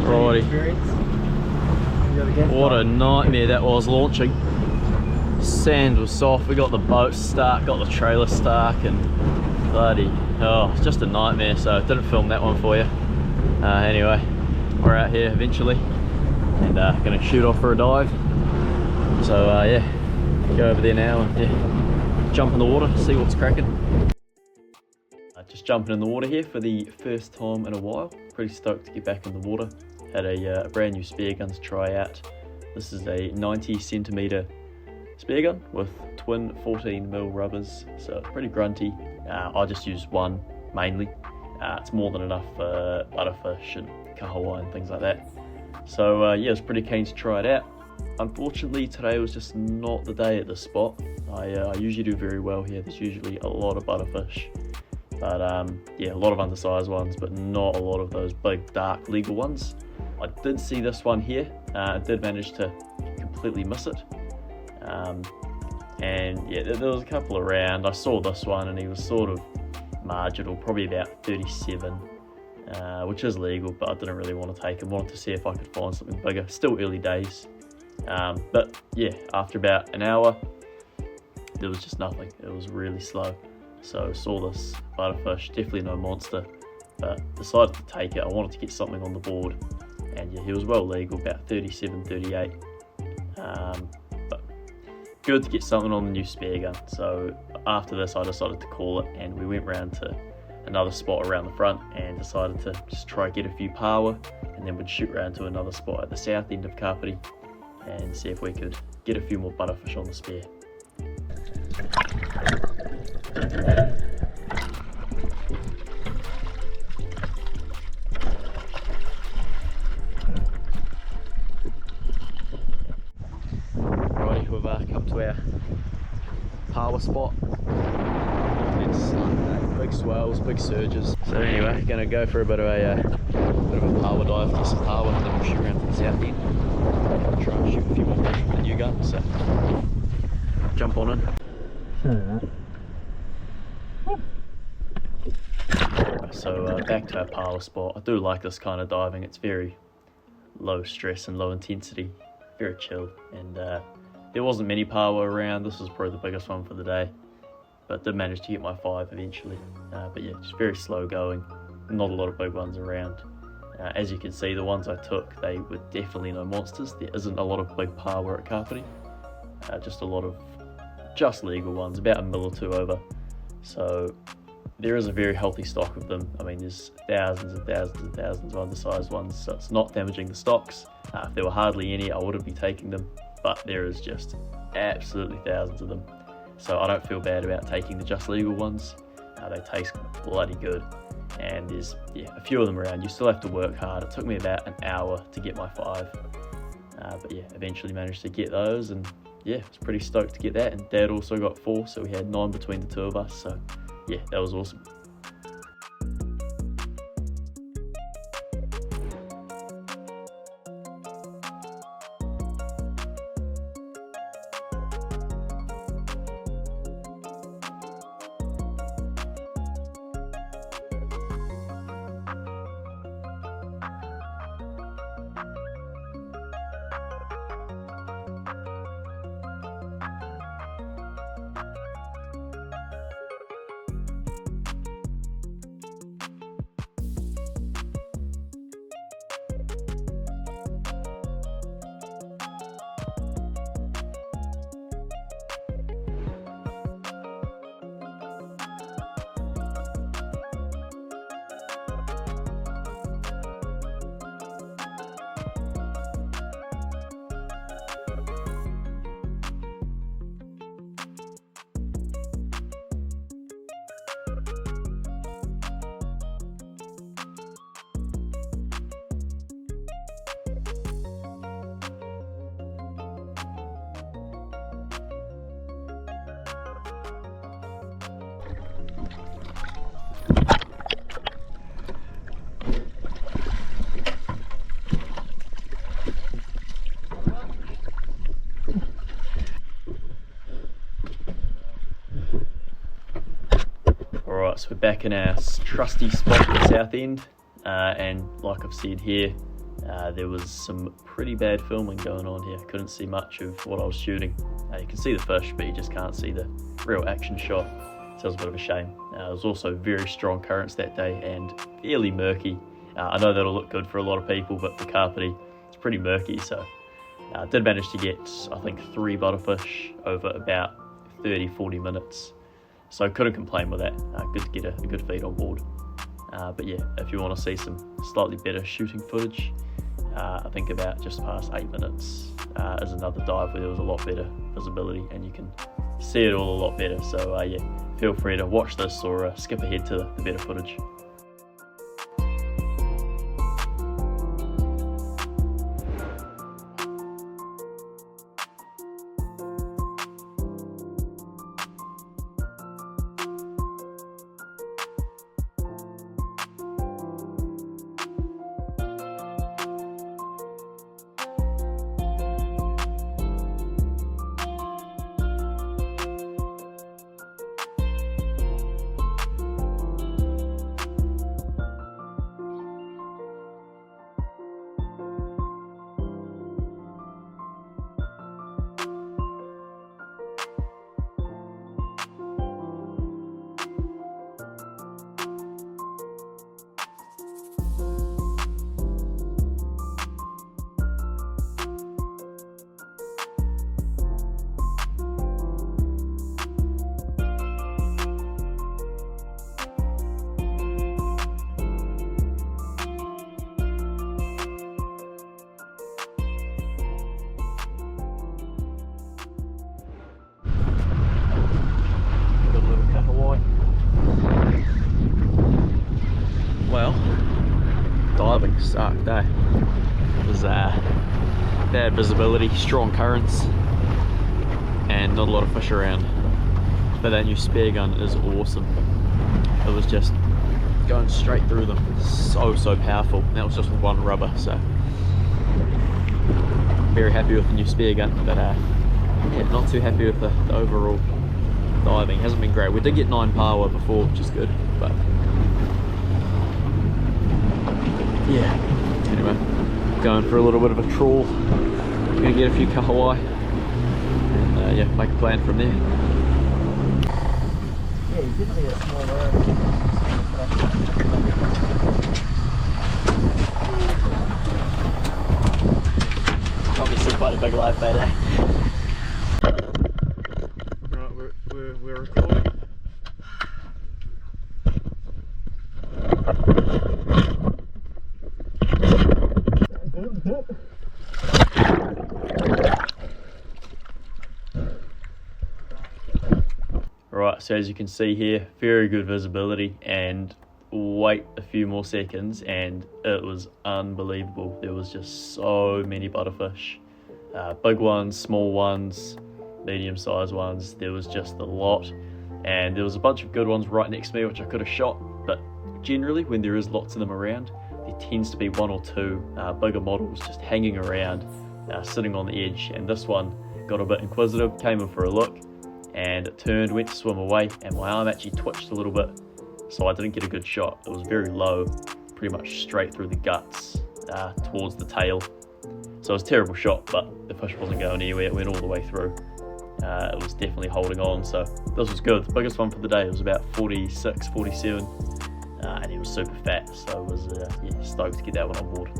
Righty. What a nightmare that was launching. Sand was soft, we got the boat stuck, got the trailer stuck, and bloody, oh, it's just a nightmare, so didn't film that one for you. Anyway, we're out here eventually, and gonna shoot off for a dive. So yeah, go over there now and yeah, jump in the water, see what's cracking. Just jumping in the water here for the first time in a while. Pretty stoked to get back in the water. Had a brand new spear gun to try out. This is a 90 centimeter spear gun with twin 14mm rubbers, so it's pretty grunty. I just use one mainly. It's more than enough for butterfish and kahawai and things like that. So yeah, I was pretty keen to try it out. Unfortunately, today was just not the day at this spot. I usually do very well here. There's usually a lot of butterfish, but yeah, a lot of undersized ones, but not a lot of those big dark legal ones. I did see this one here. I did manage to completely miss it. And yeah, there was a couple around. I saw this one and he was sort of marginal, probably about 37, which is legal, but I didn't really want to take him. Wanted to see if I could find something bigger. Still early days, but yeah, after about an hour there was just nothing. It was really slow. So saw this butterfish, definitely no monster, but decided to take it. I wanted to get something on the board, and yeah, he was well legal, about 37, 38. But good to get something on the new spear gun. So after this I decided to call it, and we went round to another spot around the front and decided to just try get a few Paua, and then we'd shoot round to another spot at the south end of Kapiti and see if we could get a few more butterfish on the spear. Righty, we've come to our Paua spot. It's big swells, big surges. So anyway, gonna go for a bit of a Paua dive, get some Paua, and then we'll shoot around to the south end and try and shoot a few more fish with the new gun. So jump on in. So back to our Paua spot. I do like this kind of diving. It's very low stress and low intensity, very chill, and there wasn't many Paua around. This was probably the biggest one for the day, but did manage to get my 5 eventually. But yeah, just very slow going, not a lot of big ones around. As you can see, the ones I took, they were definitely no monsters. There isn't a lot of big Paua at Kapiti, just a lot of just legal ones, about a mil or two over. So there is a very healthy stock of them. I mean, there's thousands and thousands and thousands of undersized ones, so it's not damaging the stocks. If there were hardly any, I wouldn't be taking them, but there is just absolutely thousands of them. So I don't feel bad about taking the just legal ones. They taste bloody good, and there's a few of them around. You still have to work hard. It took me about an hour to get my 5, but yeah, eventually managed to get those, and yeah, was pretty stoked to get that. And Dad also got 4, so we had 9 between the two of us. So yeah, that was awesome. So we're back in our trusty spot at the south end, and like I've said here, There was some pretty bad filming going on here. Couldn't see much of what I was shooting. You can see the fish, but you just can't see the real action shot. So it was a bit of a shame. There was also very strong currents that day and fairly murky. I know that'll look good for a lot of people, but for Kapiti, it's pretty murky. So I did manage to get, I think, 3 butterfish over about 30-40 minutes. So couldn't complain with that. Good to get a good feed on board. But yeah, if you want to see some slightly better shooting footage, I think about just past 8 minutes is another dive where there was a lot better visibility and you can see it all a lot better. So yeah, feel free to watch this or skip ahead to the better footage. Well, diving sucked, eh? It was bad visibility, strong currents, and not a lot of fish around. But that new spear gun is awesome. It was just going straight through them. So powerful. And that was just with one rubber, so very happy with the new spear gun, but yeah, not too happy with the overall diving. Hasn't been great. We did get 9 Paua before, which is good, but yeah, anyway, going for a little bit of a trawl. Gonna get a few kahawai and yeah, make a plan from there. Yeah, you did see a small worm. Obviously quite a big live bait, eh? Right, we're recording. Right, so as you can see here, very good visibility, and wait a few more seconds and it was unbelievable. There was just so many butterfish, big ones, small ones, medium-sized ones. There was just a lot, and there was a bunch of good ones right next to me which I could have shot, but generally when there is lots of them around, there tends to be 1 or 2 bigger models just hanging around, sitting on the edge. And this one got a bit inquisitive, came in for a look, and it turned, went to swim away, and my arm actually twitched a little bit, so I didn't get a good shot. It was very low, pretty much straight through the guts, towards the tail. So it was a terrible shot, but the fish wasn't going anywhere. It went all the way through. It was definitely holding on, so this was good. The biggest one for the day, it was about 46, 47, and he was super fat, so I was yeah, stoked to get that one on board.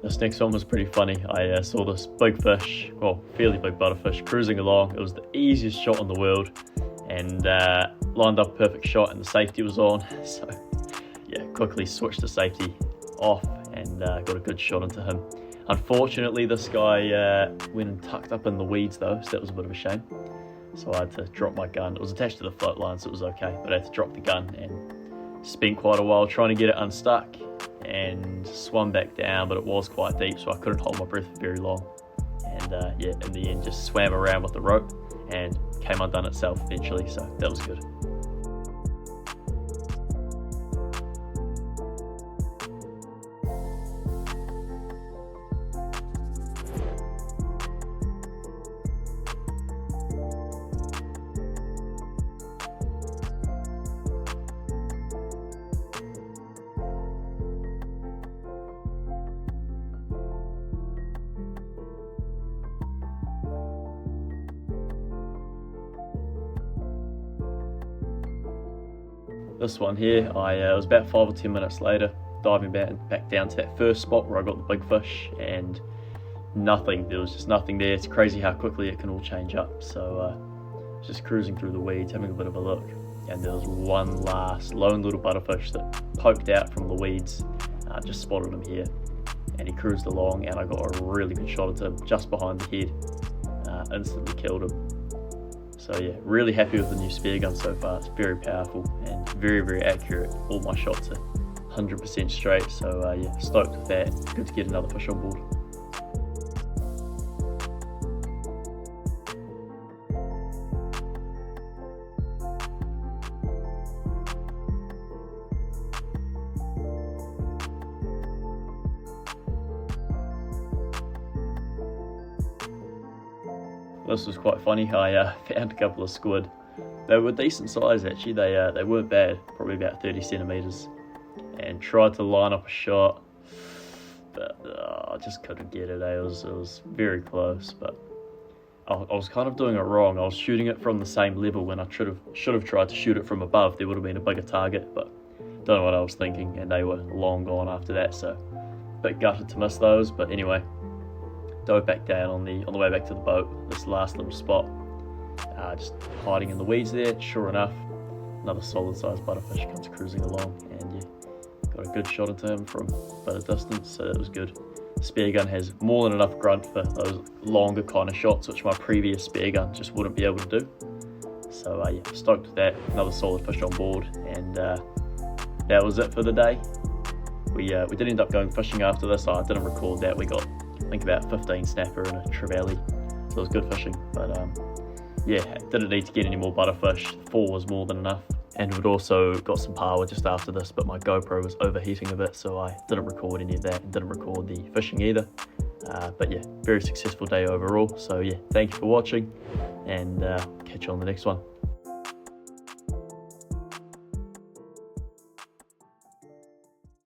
This next one was pretty funny. I saw this big fish, well, fairly big butterfish, cruising along. It was the easiest shot in the world, and lined up a perfect shot, and the safety was on. So yeah, quickly switched the safety off and got a good shot into him. Unfortunately, this guy went and tucked up in the weeds though, so that was a bit of a shame. So I had to drop my gun. It was attached to the float line, so it was okay, but I had to drop the gun and spent quite a while trying to get it unstuck, and swum back down, but it was quite deep, so I couldn't hold my breath for very long. And yeah, in the end just swam around with the rope and came undone itself eventually, so that was good. This one here, it was about 5 or 10 minutes later, diving back down to that first spot where I got the big fish, and nothing. There was just nothing there. It's crazy how quickly it can all change up. So just cruising through the weeds, having a bit of a look, and there was one last lone little butterfish that poked out from the weeds. Just spotted him here, and he cruised along, and I got a really good shot at him just behind the head. Instantly killed him. So yeah, really happy with the new spear gun so far. It's very powerful and very, very accurate. All my shots are 100% straight, so yeah, stoked with that. Good to get another fish on board. This was quite funny. I found a couple of squid. They were decent size actually. They weren't bad, probably about 30 centimeters, and tried to line up a shot, but I just couldn't get it. It was very close, but I was kind of doing it wrong. I was shooting it from the same level when I should have tried to shoot it from above. There would have been a bigger target, but don't know what I was thinking, and they were long gone after that. So a bit gutted to miss those, but anyway. Dove back down on the way back to the boat, this last little spot, just hiding in the weeds there. Sure enough, another solid sized butterfish comes cruising along, and yeah, got a good shot at him from a bit of distance, so that was good. Spear gun has more than enough grunt for those longer kind of shots, which my previous spear gun just wouldn't be able to do. So yeah, stoked with that. Another solid fish on board, and that was it for the day. We did end up going fishing after this. I didn't record that. We got, I think, about 15 snapper and a trevally, so it was good fishing. But yeah, didn't need to get any more butterfish. 4 was more than enough, and we'd also got some Paua just after this, but my GoPro was overheating a bit, so I didn't record any of that and didn't record the fishing either. But yeah, very successful day overall. So yeah, thank you for watching, and catch you on the next one.